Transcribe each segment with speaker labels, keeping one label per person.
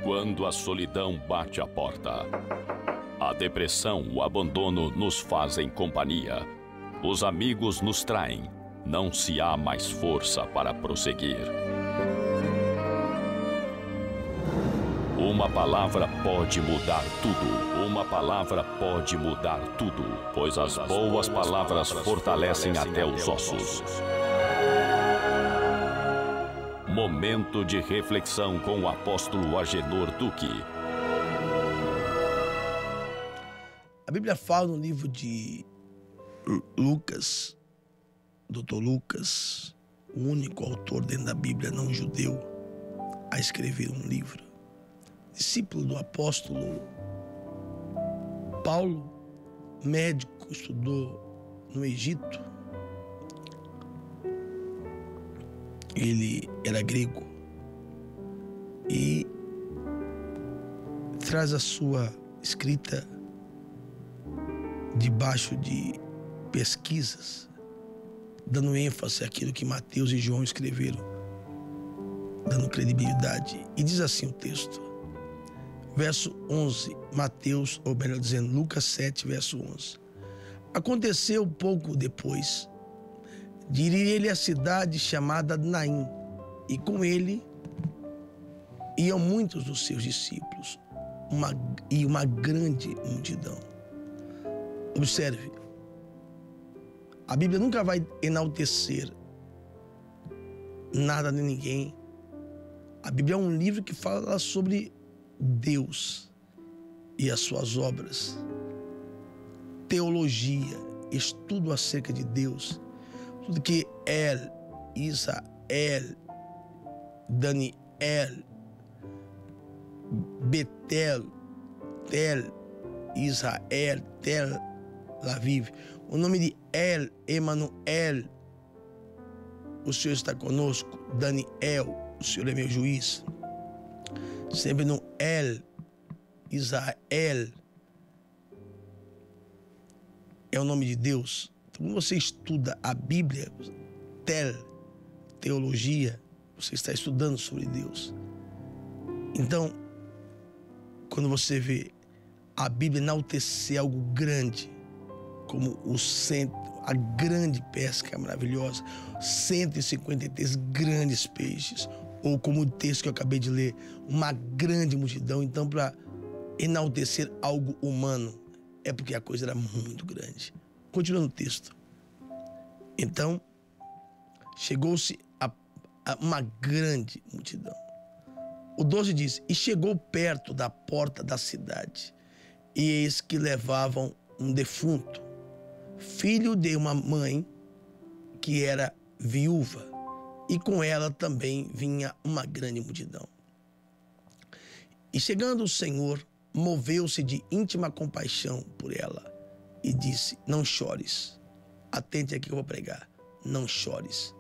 Speaker 1: Quando a solidão bate a porta, a depressão, o abandono nos fazem companhia. Os amigos nos traem. Não se há mais força para prosseguir. Uma palavra pode mudar tudo. Uma palavra pode mudar tudo, pois as boas palavras fortalecem até os ossos. Momento de reflexão com o apóstolo Agenor Duque.
Speaker 2: A Bíblia fala no livro de Lucas, Dr. Lucas, o único autor dentro da Bíblia não judeu a escrever um livro. Discípulo do apóstolo Paulo, médico, estudou no Egito. Ele era grego e traz a sua escrita debaixo de pesquisas, dando ênfase àquilo que Mateus e João escreveram, dando credibilidade. E diz assim o texto, verso 11, Mateus, ou melhor dizendo, Lucas 7, verso 11. Aconteceu pouco depois de ir ele à cidade chamada Naim, e com ele iam muitos dos seus discípulos, uma grande multidão. Observe, a Bíblia nunca vai enaltecer nada nem ninguém. A Bíblia é um livro que fala sobre Deus e as suas obras, teologia, estudo acerca de Deus, tudo que Israel, Daniel, Betel, Tel, Israel, Tel Aviv. O nome de El, Emanuel, o Senhor está conosco. Daniel, o Senhor é meu juiz. Sempre no El, Israel, é o nome de Deus. Quando você estuda a Bíblia, teologia, você está estudando sobre Deus. Então, quando você vê a Bíblia enaltecer algo grande, como o centro, a grande pesca maravilhosa, 153 grandes peixes, ou como o texto que eu acabei de ler, uma grande multidão. Então, para enaltecer algo humano, é porque a coisa era muito grande. Continuando o texto. Então, chegou-se a uma grande multidão. O 12 diz, e chegou perto da porta da cidade, e eis que levavam um defunto, filho de uma mãe que era viúva, e com ela também vinha uma grande multidão. E chegando o Senhor, moveu-se de íntima compaixão por ela e disse, não chores. Atente aqui que eu vou pregar. Não chores.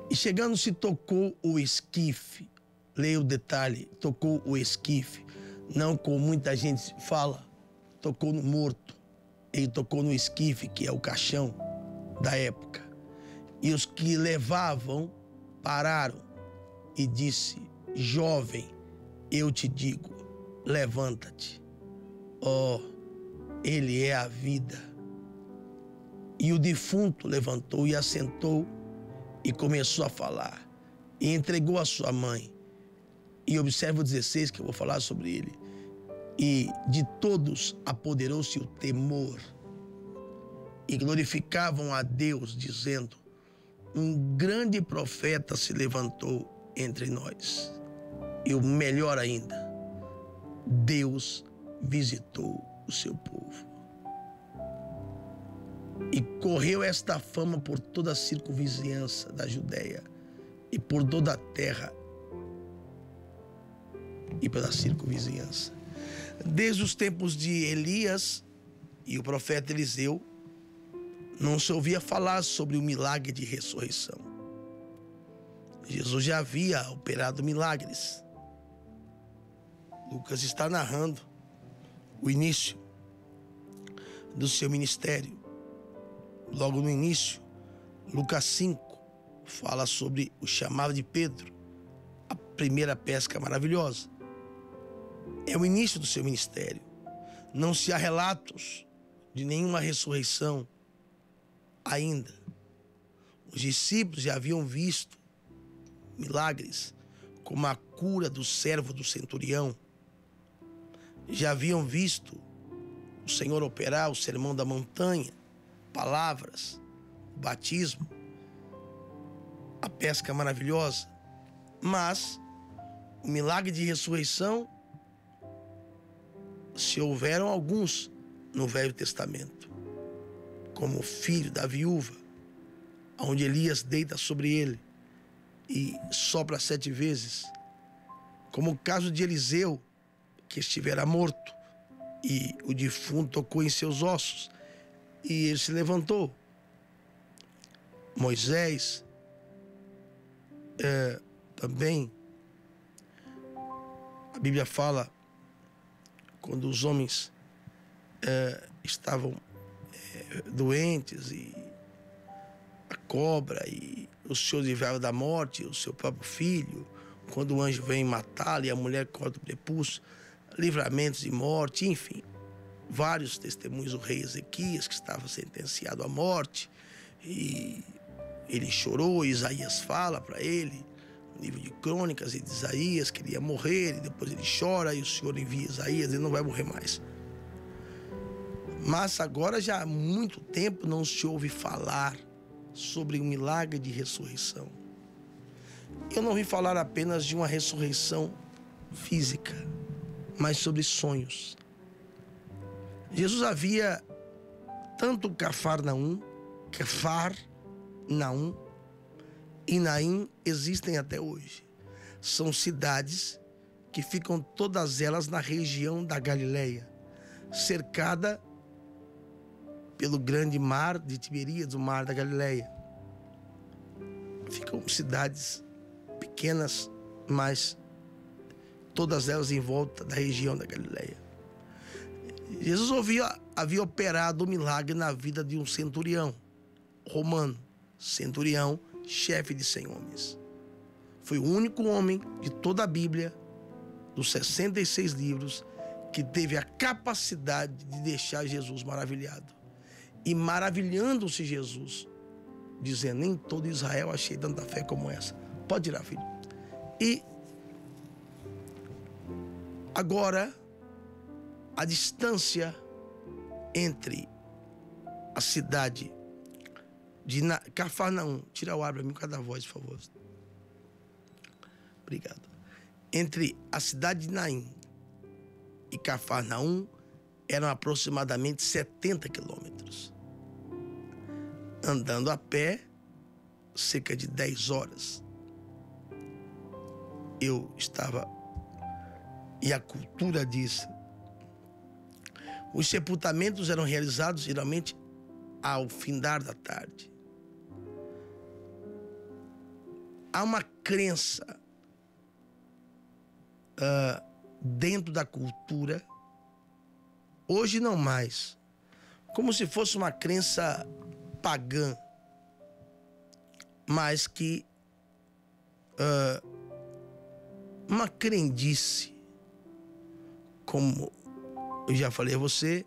Speaker 2: E chegando-se, tocou o esquife. Leia o detalhe. Tocou o esquife. Não como muita gente fala. Tocou no morto. Ele tocou no esquife, que é o caixão da época. E os que levavam pararam e disse, jovem, eu te digo, levanta-te. Oh, ele é a vida. E o defunto levantou e assentou e começou a falar. E entregou a sua mãe. E observa o 16 que eu vou falar sobre ele. E de todos apoderou-se o temor. E glorificavam a Deus, dizendo, um grande profeta se levantou entre nós. E o melhor ainda, Deus visitou o seu povo. E correu esta fama por toda a circunvizinhança da Judéia e por toda a terra e pela circunvizinhança. Desde os tempos de Elias e o profeta Eliseu, não se ouvia falar sobre o milagre de ressurreição. Jesus já havia operado milagres. Lucas está narrando o início do seu ministério. Logo no início, Lucas 5 fala sobre o chamado de Pedro, a primeira pesca maravilhosa. É o início do seu ministério. Não se há relatos de nenhuma ressurreição ainda. Os discípulos já haviam visto milagres, como a cura do servo do centurião. Já haviam visto o Senhor operar o sermão da montanha, palavras, o batismo, a pesca maravilhosa. Mas o milagre de ressurreição, se houveram alguns no Velho Testamento, como o filho da viúva, onde Elias deita sobre ele e sopra 7 vezes, como o caso de Eliseu, que estivera morto e o defunto tocou em seus ossos e ele se levantou. Moisés também, a Bíblia fala, quando os homens estavam doentes e a cobra e o Senhor livrava da morte o seu próprio filho, quando o anjo vem matá-lo e a mulher corta o prepúcio, livramentos de morte, enfim, vários testemunhos. O rei Ezequias, que estava sentenciado à morte, e ele chorou, e Isaías fala para ele, no livro de Crônicas e de Isaías, que ele ia morrer, e depois ele chora, e o Senhor envia Isaías, ele não vai morrer mais. Mas agora já há muito tempo não se ouve falar sobre o milagre de ressurreição. Eu não ouvi falar apenas de uma ressurreição física, mas sobre sonhos. Jesus havia tanto Cafarnaum e Naim existem até hoje. São cidades que ficam todas elas na região da Galileia, cercada pelo grande mar de Tiberíades, o mar da Galileia. Ficam cidades pequenas, mas todas elas em volta da região da Galileia. Jesus havia operado um milagre na vida de um centurião romano, centurião, chefe de 100 homens. Foi o único homem de toda a Bíblia, dos 66 livros, que teve a capacidade de deixar Jesus maravilhado. E maravilhando-se Jesus, dizendo: em todo Israel achei tanta fé como essa. Pode tirar, filho. E agora, a distância entre a cidade de Cafarnaum, tira o ar para mim com cada voz, por favor. Obrigado. Entre a cidade de Naim e Cafarnaum eram aproximadamente 70 quilômetros. Andando a pé, cerca de 10 horas. Eu estava, e a cultura diz, os sepultamentos eram realizados geralmente ao findar da tarde. Há uma crença dentro da cultura, hoje não mais, como se fosse uma crença pagã, mas que uma crendice, como eu já falei a você,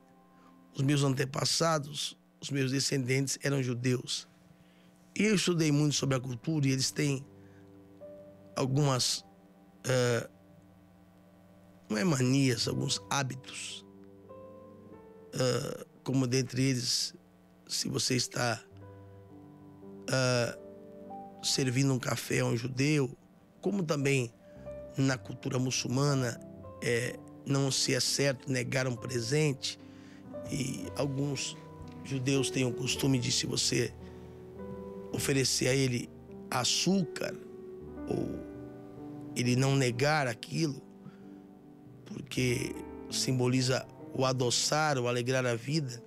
Speaker 2: os meus antepassados, os meus descendentes eram judeus. E eu estudei muito sobre a cultura e eles têm algumas não é manias, alguns hábitos, como dentre eles, se você está servindo um café a um judeu, como também na cultura muçulmana não se é certo negar um presente, e alguns judeus têm o costume de, se você oferecer a ele açúcar, ou ele não negar aquilo, porque simboliza o adoçar, o alegrar a vida.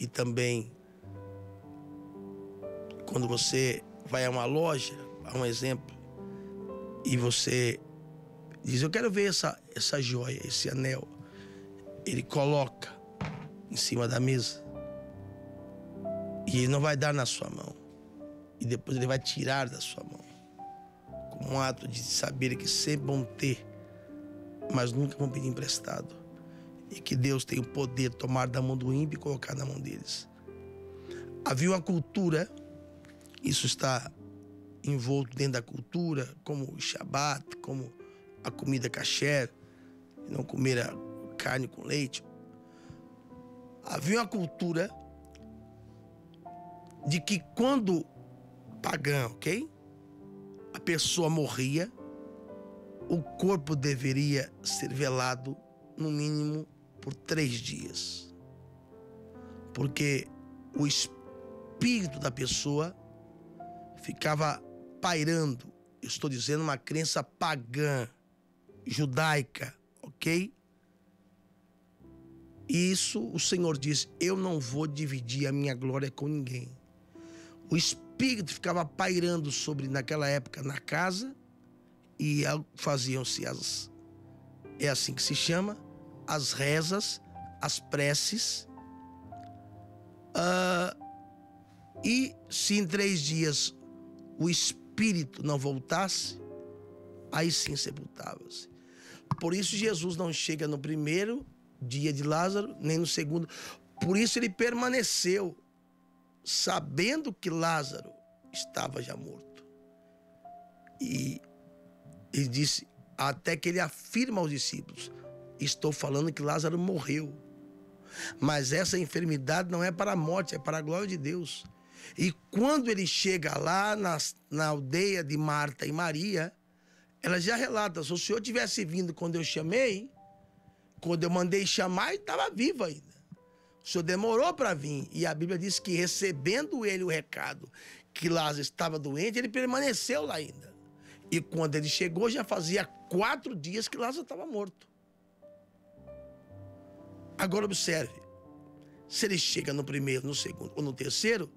Speaker 2: E também, quando você vai a uma loja, a um exemplo, e você diz: eu quero ver essa joia, esse anel. Ele coloca em cima da mesa e ele não vai dar na sua mão, e depois ele vai tirar da sua mão, como um ato de saber que sempre vão ter mas nunca vão pedir emprestado. E que Deus tem o poder de tomar da mão do ímpio e colocar na mão deles. Havia uma cultura, isso está envolto dentro da cultura, como o Shabat, como a comida kasher, não comer a carne com leite. Havia uma cultura de que quando pagã, ok? A pessoa morria, o corpo deveria ser velado no mínimo por 3 dias. Porque o espírito da pessoa ficava pairando. Eu estou dizendo uma crença pagã, judaica, ok? E isso o Senhor diz: eu não vou dividir a minha glória com ninguém. O espírito ficava pairando sobre, naquela época, na casa, e faziam-se é assim que se chama, as rezas, as preces. E se em 3 dias o espírito não voltasse, aí sim sepultava-se. Por isso Jesus não chega no primeiro dia de Lázaro, nem no segundo. Por isso ele permaneceu, sabendo que Lázaro estava já morto. E ele disse, até que ele afirma aos discípulos: estou falando que Lázaro morreu. Mas essa enfermidade não é para a morte, é para a glória de Deus. E quando ele chega lá na aldeia de Marta e Maria, ela já relata: se o Senhor tivesse vindo quando eu chamei, quando eu mandei chamar, ele estava vivo ainda. O Senhor demorou para vir. E a Bíblia diz que, recebendo ele o recado que Lázaro estava doente, ele permaneceu lá ainda. E quando ele chegou, já fazia 4 dias que Lázaro estava morto. Agora observe, se ele chega no primeiro, no segundo ou no terceiro,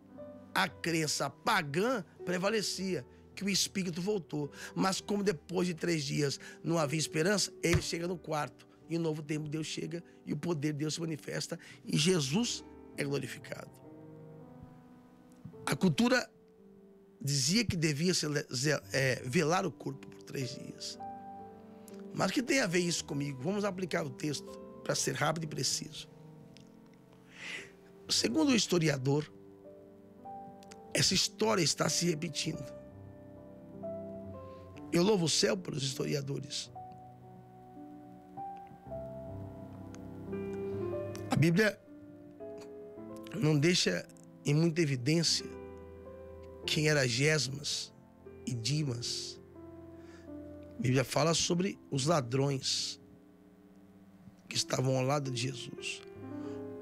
Speaker 2: a crença pagã prevalecia, que o espírito voltou. Mas como depois de 3 dias não havia esperança, ele chega no quarto. E no novo tempo Deus chega e o poder de Deus se manifesta e Jesus é glorificado. A cultura dizia que devia velar o corpo por 3 dias. Mas o que tem a ver isso comigo? Vamos aplicar o texto para ser rápido e preciso. Segundo o historiador, essa história está se repetindo. Eu louvo o céu pelos historiadores. A Bíblia não deixa em muita evidência quem era Gesmas e Dimas. A Bíblia fala sobre os ladrões que estavam ao lado de Jesus.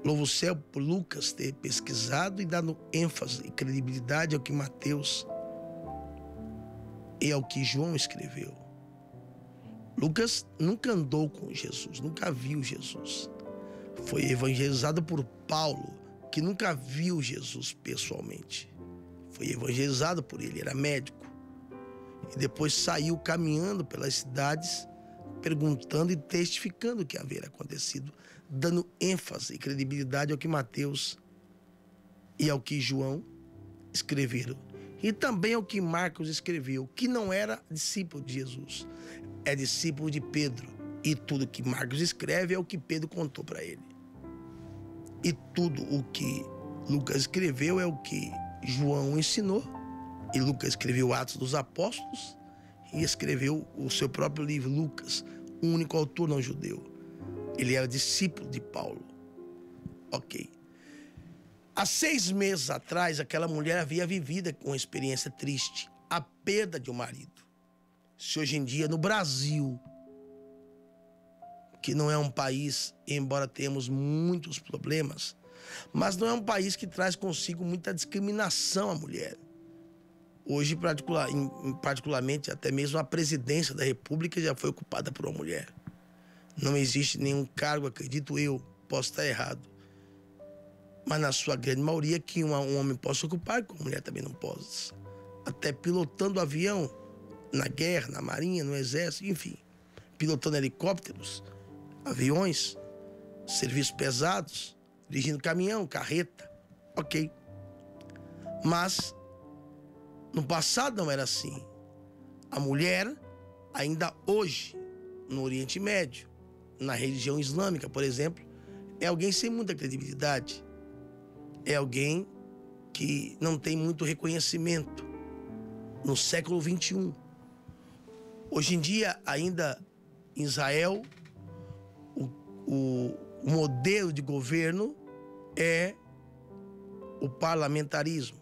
Speaker 2: Louvo o céu por Lucas ter pesquisado e dado ênfase e credibilidade ao que Mateus e ao que João escreveu. Lucas nunca andou com Jesus, nunca viu Jesus. Foi evangelizado por Paulo, que nunca viu Jesus pessoalmente. Foi evangelizado por ele, era médico. E depois saiu caminhando pelas cidades, perguntando e testificando o que havia acontecido, dando ênfase e credibilidade ao que Mateus e ao que João escreveram. E também ao que Marcos escreveu, que não era discípulo de Jesus, é discípulo de Pedro. E tudo que Marcos escreve é o que Pedro contou para ele. E tudo o que Lucas escreveu é o que João ensinou. E Lucas escreveu Atos dos Apóstolos e escreveu o seu próprio livro, Lucas, o único autor não judeu. Ele era discípulo de Paulo. Ok. Há 6 meses atrás, aquela mulher havia vivido com uma experiência triste, a perda de um marido. Se hoje em dia, no Brasil, que não é um país, embora tenhamos muitos problemas, mas não é um país que traz consigo muita discriminação à mulher. Hoje, particularmente, até mesmo a presidência da República já foi ocupada por uma mulher. Não existe nenhum cargo, acredito eu, posso estar errado, mas na sua grande maioria que um homem possa ocupar, que uma mulher também não possa. Até pilotando avião, na guerra, na marinha, no exército, enfim. Pilotando helicópteros, aviões, serviços pesados, dirigindo caminhão, carreta, ok. Mas no passado não era assim. A mulher, ainda hoje, no Oriente Médio, na religião islâmica, por exemplo, é alguém sem muita credibilidade. É alguém que não tem muito reconhecimento no século XXI. Hoje em dia, ainda em Israel, o modelo de governo é o parlamentarismo.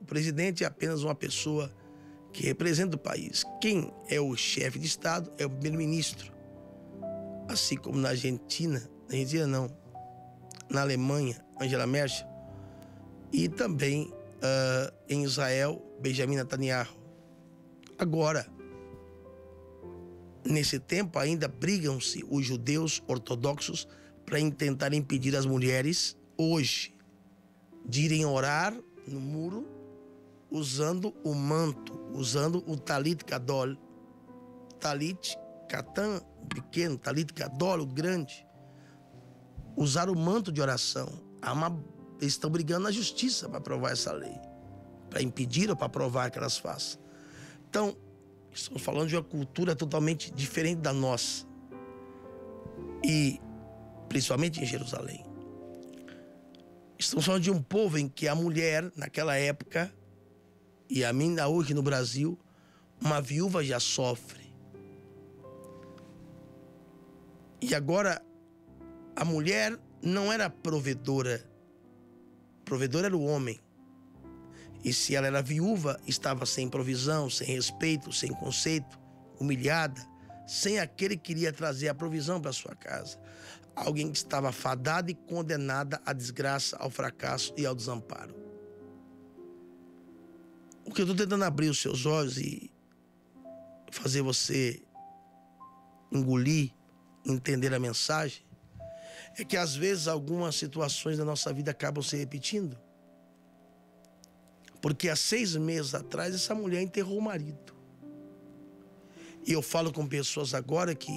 Speaker 2: O presidente é apenas uma pessoa que representa o país. Quem é o chefe de Estado é o primeiro-ministro. Assim como na Argentina não, na Alemanha, Angela Merkel, e também em Israel, Benjamin Netanyahu. Agora, nesse tempo ainda brigam-se os judeus ortodoxos para tentar impedir as mulheres hoje de irem orar no muro usando o manto, usando o talit gadol. Talit katan, o pequeno, talit gadol, o grande. Usar o manto de oração. Eles estão brigando na justiça para aprovar essa lei, para impedir ou para aprovar que elas façam. Então, estamos falando de uma cultura totalmente diferente da nossa. E, principalmente em Jerusalém. Estamos falando de um povo em que a mulher, naquela época, e ainda hoje no Brasil, uma viúva já sofre. E agora, a mulher não era provedora. Provedor era o homem. E se ela era viúva, estava sem provisão, sem respeito, sem conceito, humilhada, sem aquele que queria trazer a provisão para sua casa. Alguém que estava fadada e condenada à desgraça, ao fracasso e ao desamparo. O que eu estou tentando abrir os seus olhos e fazer você engolir, entender a mensagem, é que às vezes algumas situações da nossa vida acabam se repetindo. Porque há 6 meses atrás essa mulher enterrou o marido. E eu falo com pessoas agora que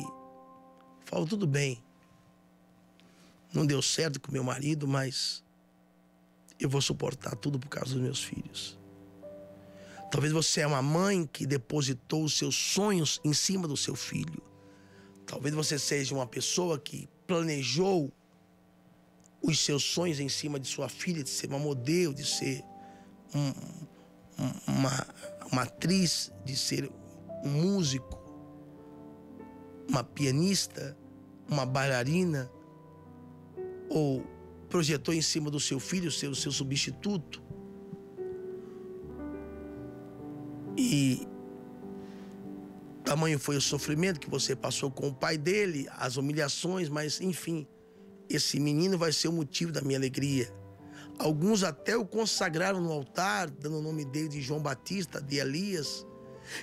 Speaker 2: falam, tudo bem, não deu certo com meu marido, mas eu vou suportar tudo por causa dos meus filhos. Talvez você é uma mãe que depositou os seus sonhos em cima do seu filho. Talvez você seja uma pessoa que planejou os seus sonhos em cima de sua filha, de ser uma modelo, de ser uma atriz, de ser um músico, uma pianista, uma bailarina, ou projetou em cima do seu filho ser o seu substituto. E tamanho foi o sofrimento que você passou com o pai dele, as humilhações, mas enfim, esse menino vai ser o motivo da minha alegria. Alguns até o consagraram no altar, dando o nome dele de João Batista, de Elias.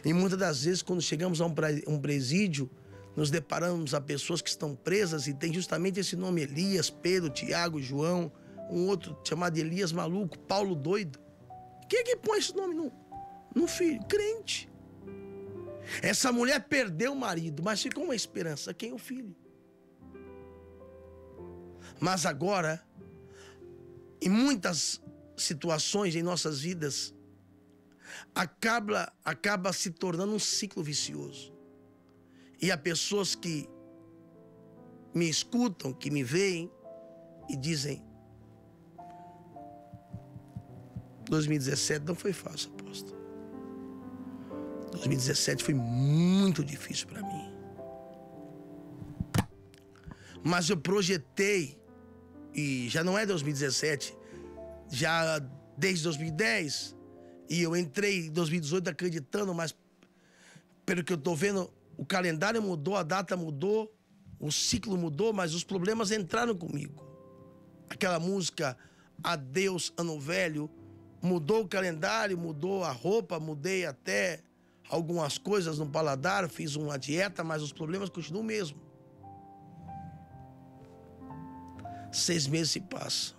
Speaker 2: E muitas das vezes, quando chegamos a um presídio, nos deparamos a pessoas que estão presas e tem justamente esse nome: Elias, Pedro, Tiago, João, um outro chamado Elias maluco, Paulo doido. Quem é que põe esse nome no filho? Crente. Essa mulher perdeu o marido, mas ficou uma esperança: quem é o filho? Mas agora, em muitas situações em nossas vidas, acaba se tornando um ciclo vicioso. E há pessoas que me escutam, que me veem e dizem: 2017 não foi fácil, apóstolo. 2017 foi muito difícil para mim. Mas eu projetei, e já não é 2017, já desde 2010, e eu entrei em 2018 acreditando, mas pelo que eu estou vendo, o calendário mudou, a data mudou, o ciclo mudou, mas os problemas entraram comigo. Aquela música Adeus Ano Velho mudou o calendário, mudou a roupa, mudei até algumas coisas no paladar, fiz uma dieta, mas os problemas continuam o mesmo. 6 meses se passam.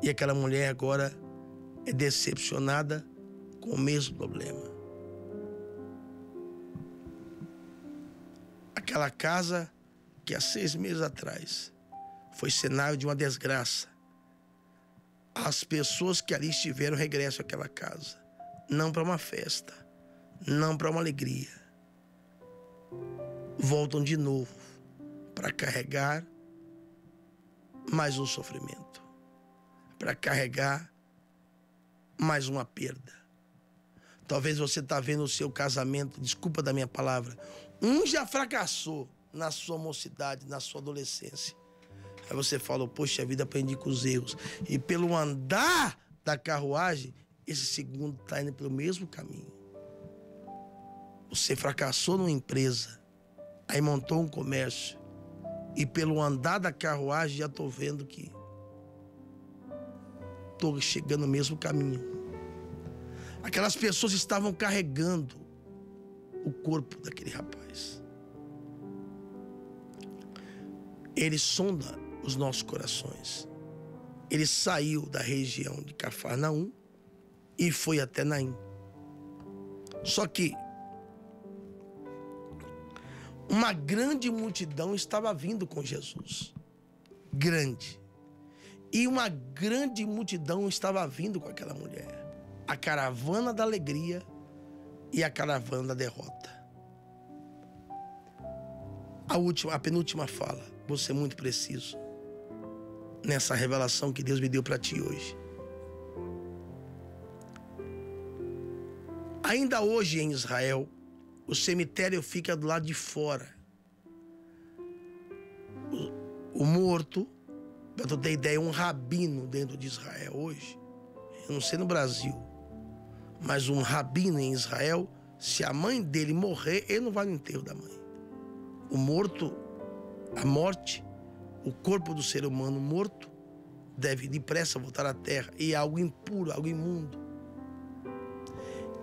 Speaker 2: E aquela mulher agora é decepcionada com o mesmo problema. Aquela casa que há 6 meses atrás foi cenário de uma desgraça. As pessoas que ali estiveram regressam àquela casa. Não para uma festa, não para uma alegria, voltam de novo para carregar mais um sofrimento, para carregar mais uma perda. Talvez você está vendo o seu casamento, desculpa da minha palavra, um já fracassou na sua mocidade, na sua adolescência. Aí você fala, poxa vida, aprendi com os erros. E pelo andar da carruagem, esse segundo está indo pelo mesmo caminho. Você fracassou numa empresa, aí montou um comércio, e pelo andar da carruagem já estou vendo que estou chegando no mesmo caminho. Aquelas pessoas estavam carregando o corpo daquele rapaz. Ele sonda os nossos corações. Ele saiu da região de Cafarnaum e foi até Naim. Só que uma grande multidão estava vindo com Jesus. Grande. E uma grande multidão estava vindo com aquela mulher. A caravana da alegria e a caravana da derrota. A penúltima fala. Vou ser muito preciso nessa revelação que Deus me deu para ti hoje. Ainda hoje em Israel, o cemitério fica do lado de fora. O morto, para tu ter ideia, um rabino dentro de Israel hoje, eu não sei no Brasil, mas um rabino em Israel, se a mãe dele morrer, ele não vai no enterro da mãe. O morto, a morte, o corpo do ser humano morto, deve depressa voltar à terra, e é algo impuro, algo imundo.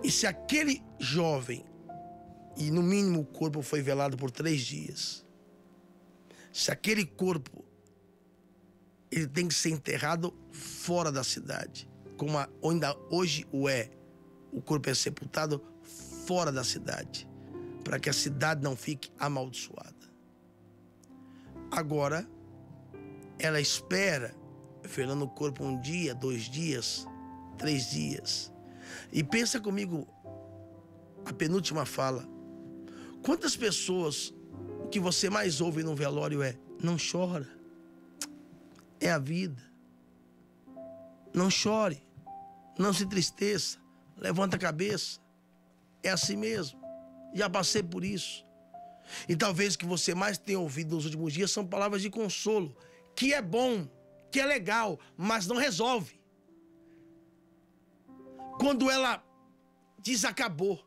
Speaker 2: E se aquele jovem, e no mínimo o corpo foi velado por 3 dias, se aquele corpo, ele tem que ser enterrado fora da cidade, como ainda hoje o é, o corpo é sepultado fora da cidade, para que a cidade não fique amaldiçoada. Agora, ela espera, velando o corpo 1 dia, 2 dias, 3 dias. E pensa comigo, a penúltima fala. Quantas pessoas, o que você mais ouve no velório é, não chora. É a vida. Não chore. Não se entristeça. Levanta a cabeça. É assim mesmo. Já passei por isso. E talvez o que você mais tenha ouvido nos últimos dias são palavras de consolo, que é bom, que é legal, mas não resolve. Quando ela diz acabou.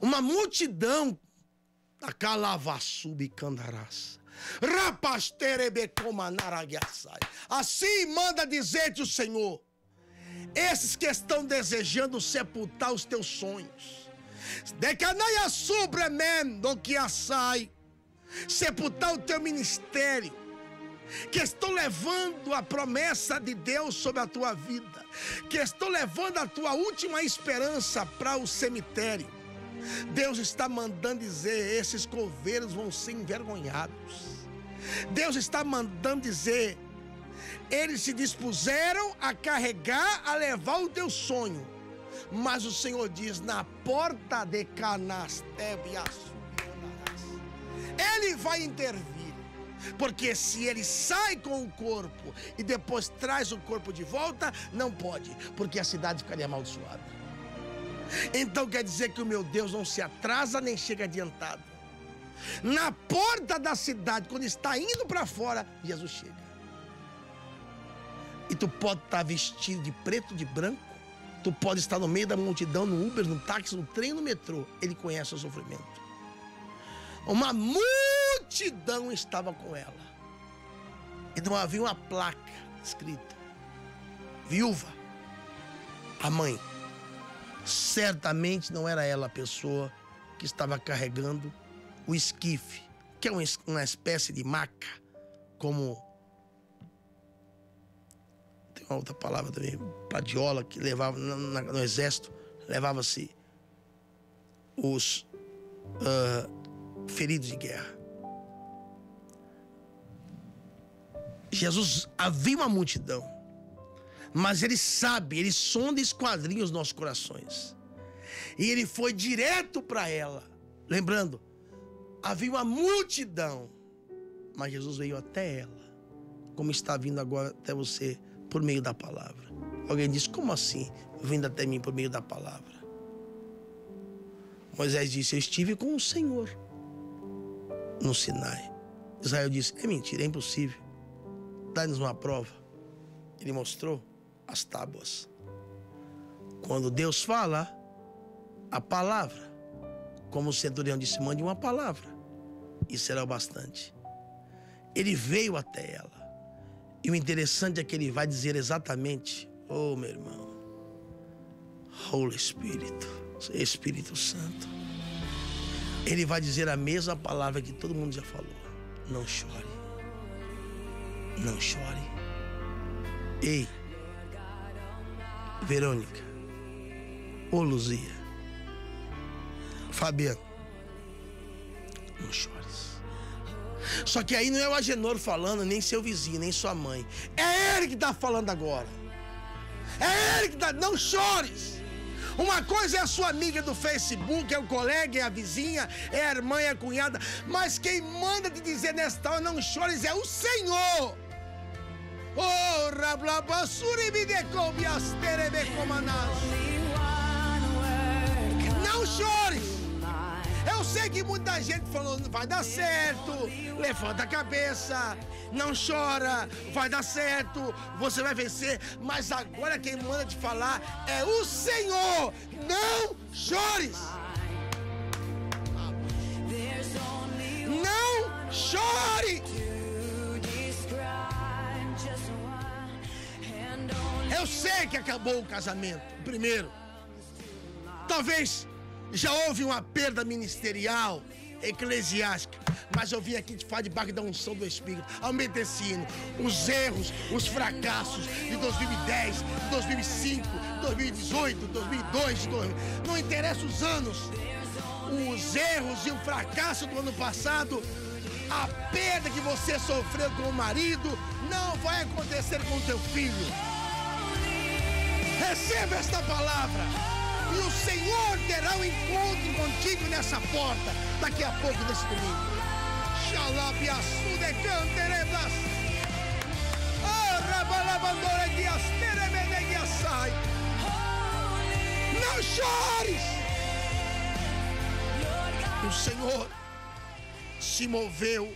Speaker 2: Uma multidão, a calavassubi candaraça, rapasterebecomanaraguiaçai. Assim manda dizer-te o Senhor, esses que estão desejando sepultar os teus sonhos, sepultar o teu ministério, que estão levando a promessa de Deus sobre a tua vida, que estão levando a tua última esperança para o cemitério. Deus está mandando dizer, esses coveiros vão ser envergonhados. Deus está mandando dizer, eles se dispuseram a carregar, a levar o teu sonho, mas o Senhor diz, na porta de Canastebias, Ele vai intervir, porque se ele sai com o corpo e depois traz o corpo de volta, não pode, porque a cidade ficaria amaldiçoada. Então quer dizer que o meu Deus não se atrasa nem chega adiantado. Na porta da cidade, quando está indo para fora, Jesus chega. E tu pode estar vestido de preto, de branco, tu pode estar no meio da multidão, no Uber, no táxi, no trem, no metrô. Ele conhece o sofrimento. Uma multidão estava com ela. E não havia uma placa escrita viúva. A mãe. Certamente não era ela a pessoa que estava carregando o esquife, que é uma espécie de maca, como tem uma outra palavra também, padiola, que levava no exército, levava-se os feridos de guerra. Jesus, havia uma multidão, mas ele sabe, ele sonda e esquadrinha os nossos corações. E ele foi direto para ela. Lembrando, Havia uma multidão, mas Jesus veio até ela, como está vindo agora até você por meio da palavra. Alguém disse: como assim vindo até mim por meio da palavra? Moisés disse: eu estive com o Senhor no Sinai. Israel disse: é mentira, é impossível, dá-nos uma prova. Ele mostrou as tábuas. Quando Deus fala a palavra, como o centurião disse, mande uma palavra e será o bastante. Ele veio até ela. E o interessante é que ele vai dizer exatamente: oh, meu irmão, Holy Spirit, Espírito Santo, ele vai dizer a mesma palavra que todo mundo já falou: não chore, não chore. Ei, Verônica, ô Luzia, Fabiano, não chores. Só que aí não é o Agenor falando, nem seu vizinho, nem sua mãe. É ele que está falando agora. É ele que está. Não chores. Uma coisa é a sua amiga do Facebook, é o colega, é a vizinha, é a irmã, é a cunhada. Mas quem manda te dizer nesta hora não chores é o Senhor. Oh, não chores. Eu sei que muita gente falou: vai dar certo, levanta a cabeça, não chora, vai dar certo, você vai vencer. Mas agora quem manda te falar é o Senhor: não chores. Não chore. Eu sei que acabou o casamento, primeiro. Talvez já houve uma perda ministerial, eclesiástica, mas eu vim aqui te falar debaixo da unção do Espírito. Aumente esse hino. Os erros, os fracassos de 2010, 2005, 2018, 2002, não interessa os anos. Os erros e o fracasso do ano passado, a perda que você sofreu com o marido, não vai acontecer com o teu filho. Receba esta palavra. E o Senhor terá um encontro contigo nessa porta daqui a pouco, nesse domingo. Não chores. O Senhor se moveu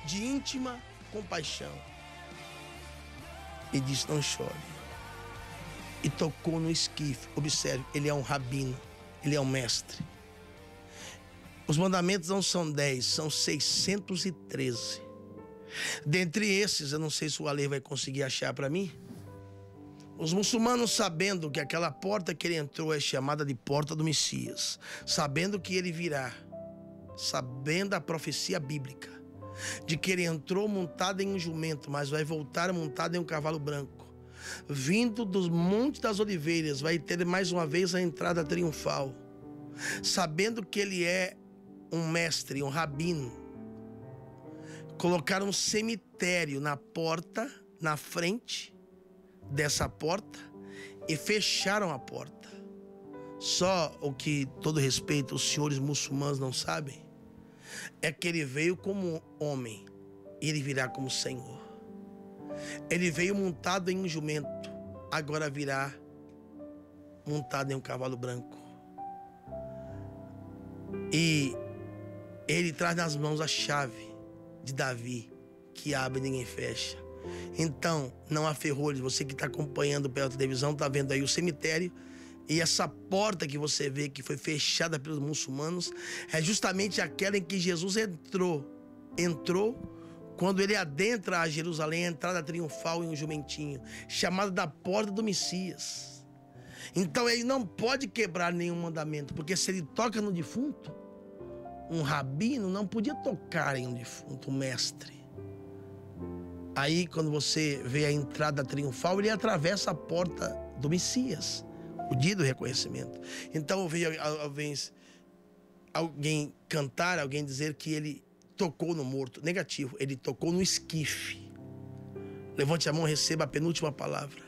Speaker 2: de íntima compaixão e disse: não chore. E tocou no esquife. Observe, ele é um rabino, ele é um mestre. Os mandamentos não são 10, são 613. Dentre esses, eu não sei se o Ale vai conseguir achar para mim. Os muçulmanos, sabendo que aquela porta que ele entrou é chamada de porta do Messias, sabendo que ele virá, sabendo a profecia bíblica de que ele entrou montado em um jumento, mas vai voltar montado em um cavalo branco, vindo dos Montes das Oliveiras, vai ter mais uma vez a entrada triunfal, sabendo que ele é um mestre, um rabino, colocaram um cemitério na porta, na frente dessa porta, e fecharam a porta. Só o que, todo respeito, os senhores muçulmanos não sabem é que ele veio como homem e ele virá como Senhor. Ele veio montado em um jumento, agora virá montado em um cavalo branco. E ele traz nas mãos a chave de Davi, que abre e ninguém fecha. Então, não há ferrolhos. Você que está acompanhando pela televisão, está vendo aí o cemitério. E essa porta que você vê que foi fechada pelos muçulmanos é justamente aquela em que Jesus entrou quando ele adentra a Jerusalém, a entrada triunfal em um jumentinho, chamada da porta do Messias. Então ele não pode quebrar nenhum mandamento, porque se ele toca no defunto, um rabino não podia tocar em um defunto, um mestre. Aí quando você vê a entrada triunfal, ele atravessa a porta do Messias, o dia do reconhecimento. Então eu vejo alguém cantar, alguém dizer que ele tocou no morto. Negativo, ele tocou no esquife. Levante a mão, receba a penúltima palavra.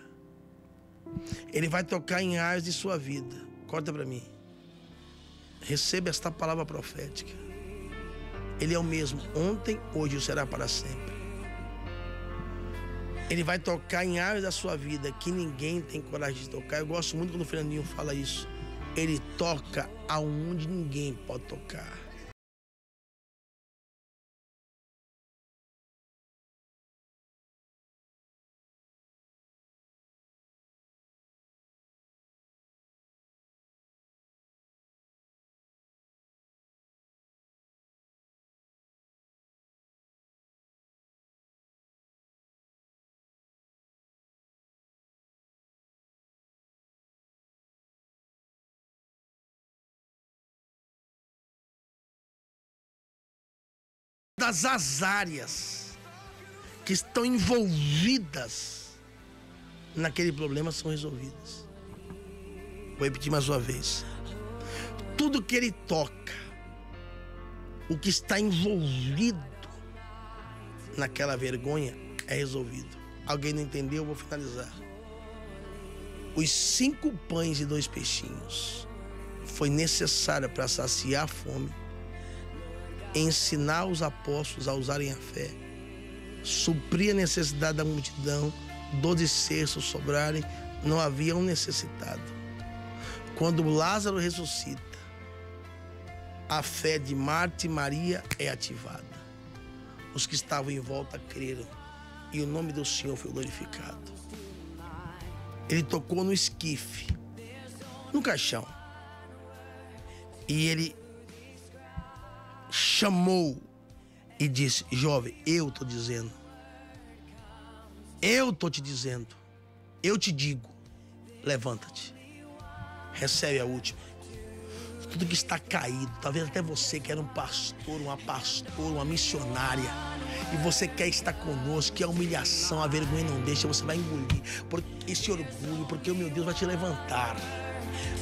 Speaker 2: Ele vai tocar em áreas de sua vida. Corta para mim. Receba esta palavra profética. Ele é o mesmo ontem, hoje e será para sempre. Ele vai tocar em áreas da sua vida que ninguém tem coragem de tocar. Eu gosto muito quando o Fernandinho fala isso. Ele toca aonde ninguém pode tocar. Das áreas que estão envolvidas naquele problema são resolvidas. Vou repetir mais uma vez. Tudo que ele toca, o que está envolvido naquela vergonha é resolvido. Alguém não entendeu? Eu vou finalizar. Os 5 pães e 2 peixinhos foi necessário para saciar a fome, ensinar os apóstolos a usarem a fé, suprir a necessidade da multidão, 12 cestos sobrarem, não havia um necessitado. Quando Lázaro ressuscita, a fé de Marta e Maria é ativada. Os que estavam em volta creram e o nome do Senhor foi glorificado. Ele tocou no esquife, no caixão, e ele chamou e disse: jovem, eu estou dizendo, eu estou te dizendo, eu te digo, levanta-te, recebe a última. Tudo que está caído, talvez até você que era um pastor, uma pastora, uma missionária, e você quer estar conosco, que a humilhação, a vergonha não deixa, você vai engolir esse orgulho, porque o meu Deus vai te levantar.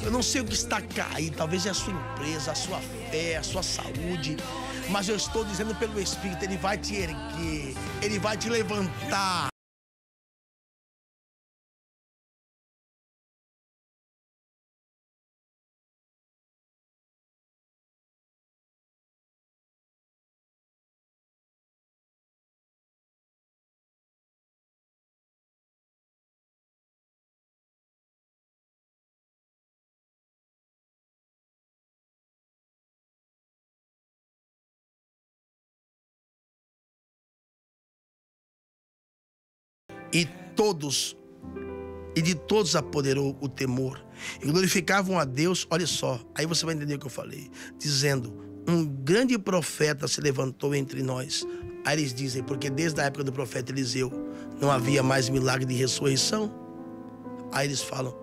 Speaker 2: Eu não sei o que está caído, talvez é a sua empresa, a sua fé, a sua saúde, mas eu estou dizendo pelo Espírito, Ele vai te erguer, Ele vai te levantar. E de todos apoderou o temor, e glorificavam a Deus. Olha só, aí você vai entender o que eu falei, dizendo: um grande profeta se levantou entre nós. Aí eles dizem: porque desde a época do profeta Eliseu não havia mais milagre de ressurreição. Aí eles falam: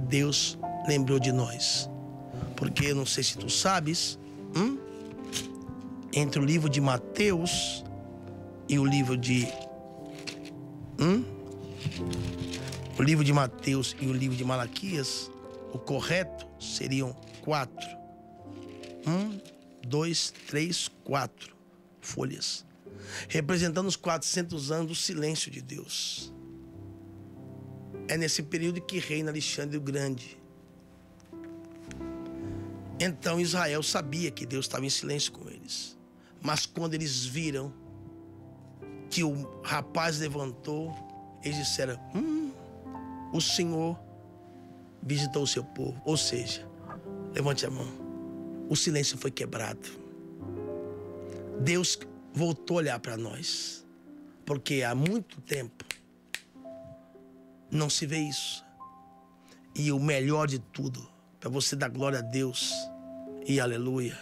Speaker 2: Deus lembrou de nós. Porque eu não sei se tu sabes, entre o livro de Mateus e o livro de o livro de Mateus e o livro de Malaquias, o correto seriam 4. 1, 2, 3, 4 folhas, representando os 400 anos do silêncio de Deus. É nesse período que reina Alexandre o Grande. Então Israel sabia que Deus estava em silêncio com eles, mas quando eles viram que o rapaz levantou, eles disseram: o Senhor visitou o seu povo. Ou seja, levante a mão, o silêncio foi quebrado. Deus voltou a olhar para nós, porque há muito tempo não se vê isso. E o melhor de tudo, para você dar glória a Deus e aleluia,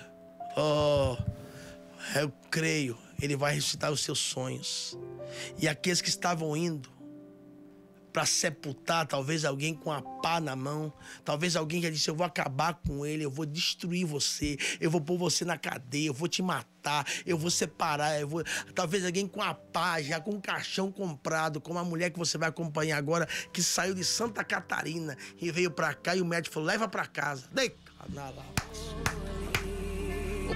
Speaker 2: eu creio, Ele vai ressuscitar os seus sonhos. E aqueles que estavam indo para sepultar, talvez alguém com a pá na mão, talvez alguém já disse: eu vou acabar com ele, eu vou destruir você, eu vou pôr você na cadeia, eu vou te matar, eu vou separar, talvez alguém com a pá, já com um caixão comprado, como a mulher que você vai acompanhar agora, que saiu de Santa Catarina e veio para cá, e o médico falou: leva para casa.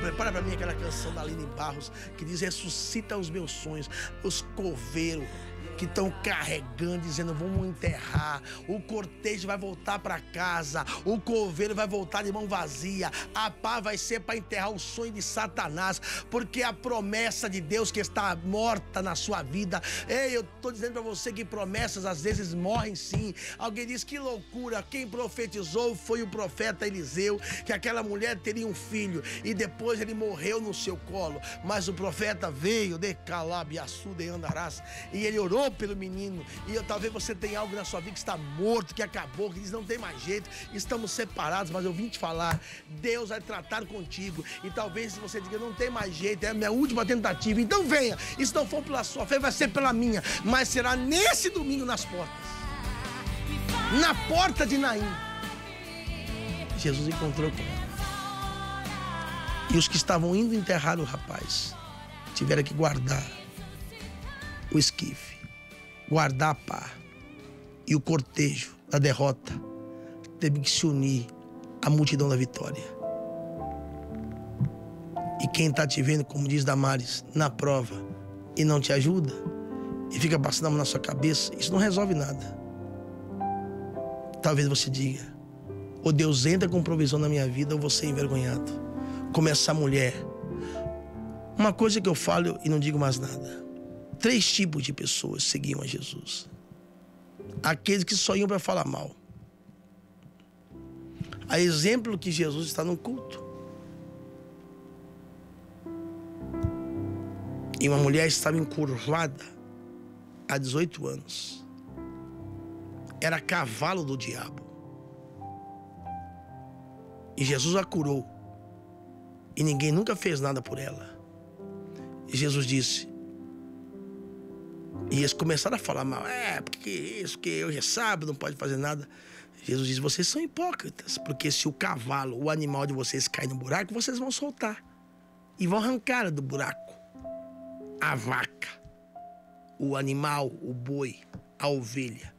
Speaker 2: Prepara para mim aquela canção da Aline Barros que diz: ressuscita os meus sonhos, os coveiros, que estão carregando, dizendo: vamos enterrar, o cortejo vai voltar para casa, o coveiro vai voltar de mão vazia, a pá vai ser para enterrar o sonho de Satanás, porque a promessa de Deus que está morta na sua vida. Ei, eu estou dizendo para você que promessas às vezes morrem sim. Alguém diz: que loucura, quem profetizou foi o profeta Eliseu, que aquela mulher teria um filho e depois ele morreu no seu colo, mas o profeta veio de Calabiaçuda e Andarás e ele orou pelo menino. E talvez você tenha algo na sua vida que está morto, que acabou, que diz: não tem mais jeito, estamos separados. Mas eu vim te falar, Deus vai tratar contigo. E talvez você diga: não tem mais jeito, é a minha última tentativa. Então venha, e se não for pela sua fé, vai ser pela minha, mas será nesse domingo nas portas, na porta de Naim. Jesus encontrou com ela. E os que estavam indo enterrar o rapaz tiveram que guardar o esquife, guardar a pá. E o cortejo da derrota teve que se unir à multidão da vitória. E quem está te vendo, como diz Damares, na prova e não te ajuda, e fica passando a mão na sua cabeça, isso não resolve nada. Talvez você diga: ou Deus entra com provisão na minha vida, ou vou ser envergonhado. Como essa mulher. Uma coisa que eu falo e não digo mais nada: 3 tipos de pessoas seguiam a Jesus. Aqueles que só iam para falar mal. A exemplo que Jesus está no culto. E uma mulher estava encurvada há 18 anos. Era cavalo do diabo. E Jesus a curou. E ninguém nunca fez nada por ela. E Jesus disse... E eles começaram a falar mal. Porque isso, que hoje é sábado, não pode fazer nada. Jesus disse: vocês são hipócritas. Porque se o cavalo, o animal de vocês cair no buraco, vocês vão soltar. E vão arrancar do buraco a vaca, o animal, o boi, a ovelha.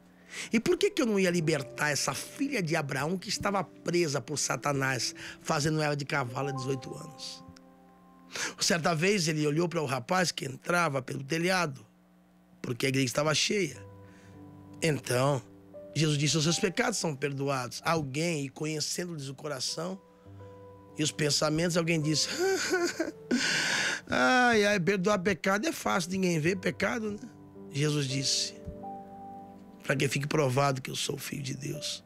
Speaker 2: E por que eu não ia libertar essa filha de Abraão que estava presa por Satanás, fazendo ela de cavalo há 18 anos? Certa vez ele olhou para o rapaz que entrava pelo telhado, porque a igreja estava cheia. Então, Jesus disse: os seus pecados são perdoados. Alguém, e conhecendo-lhes o coração e os pensamentos, alguém disse: perdoar pecado é fácil, ninguém vê pecado, né? Jesus disse: para que fique provado que eu sou o Filho de Deus.